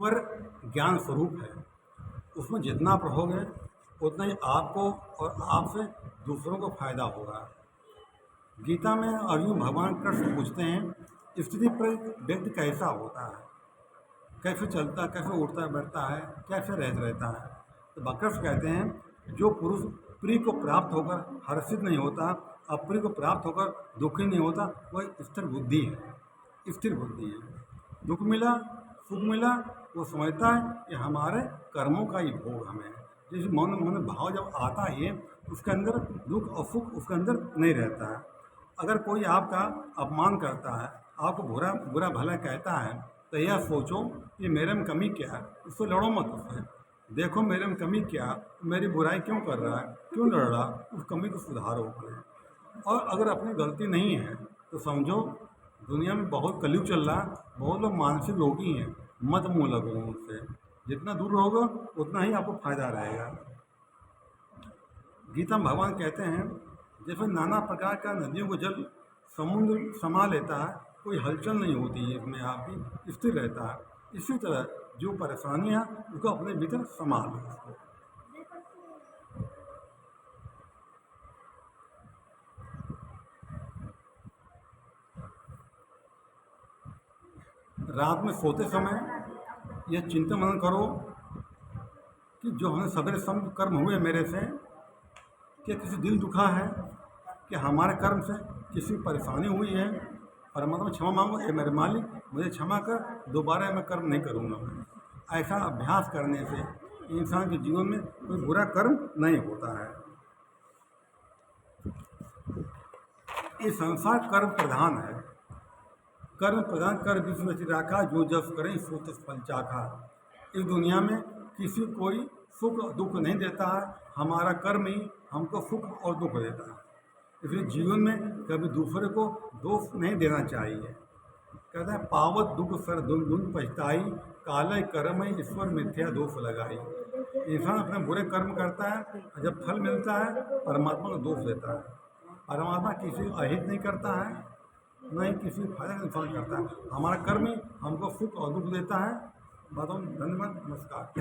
पर ज्ञान स्वरूप है। उसमें जितना पढ़ोगे उतना ही आपको और आपसे दूसरों को फायदा होगा। गीता में अर्जुन भगवान कृष्ण पूछते हैं स्थिति पर व्यक्ति कैसा होता है, कैसे चलता है, कैसे उठता बैठता है, कैसे रहता है। तो कृष्ण कहते हैं जो पुरुष प्रिय को प्राप्त होकर हर्षित नहीं होता, अप्रिय को प्राप्त होकर दुखी नहीं होता, वह स्थिर बुद्धि है। स्थिर बुद्धि है। दुख मिला, सुख मिला, वो समझता है कि हमारे कर्मों का ही भोग हमें। जिस मन भाव जब आता है उसके अंदर दुख और सुख उसके अंदर नहीं रहता है। अगर कोई आपका अपमान करता है, आपको बुरा बुरा भला कहता है, तो यह सोचो कि मेरे में कमी क्या है, उससे लड़ो मत। उससे देखो मेरे में कमी क्या, मेरी बुराई क्यों कर रहा है, क्यों लड़ रहा, उस कमी को सुधारो अपने। और अगर अपनी गलती नहीं है तो समझो दुनिया में बहुत कलयुग चल रहा है, बहुत लोग मानसिक रोगी हैं, मत मुँह लगो उनसे। जितना दूर रहोगे उतना ही आपको फायदा रहेगा। गीता में भगवान कहते हैं जैसे नाना प्रकार का नदियों को जल समुद्र समा लेता है, कोई हलचल नहीं होती है इसमें, आपकी स्थिर रहता है। इसी तरह जो परेशानियाँ उसको अपने भीतर समा लो उसको। रात में सोते समय यह चिंता मनन करो कि जो हमें सवेरे सम कर्म हुए मेरे से, क्या किसी दिल दुखा है, कि हमारे कर्म से किसी को परेशानी हुई है, परमात्मा क्षमा मांगो, ए मेरे मालिक मुझे क्षमा कर, दोबारा मैं कर्म नहीं करूँगा। मैं ऐसा अभ्यास करने से इंसान के जीवन में कोई बुरा कर्म नहीं होता है। ये संसार कर्म प्रधान है। कर्म प्रधान कर विश्व रखा, जो जस करें सो तस फल चाखा। इस दुनिया में किसी कोई सुख दुख नहीं देता है, हमारा कर्म ही हमको सुख और दुख देता है। इसलिए जीवन में कभी दूसरे को दोष नहीं देना चाहिए। कहते हैं पावत दुख सर धुन पछताई, काले कर्म ईश्वर मिथ्या दोष लगाई। इंसान अपने बुरे कर्म करता है, जब फल मिलता है परमात्मा को दोष देता है। परमात्मा किसी को अहित नहीं करता है, न ही किसी फायदा का नुकसान करता है। हमारा कर्म ही हमको सुख और दुख देता है। धन्यवाद, नमस्कार।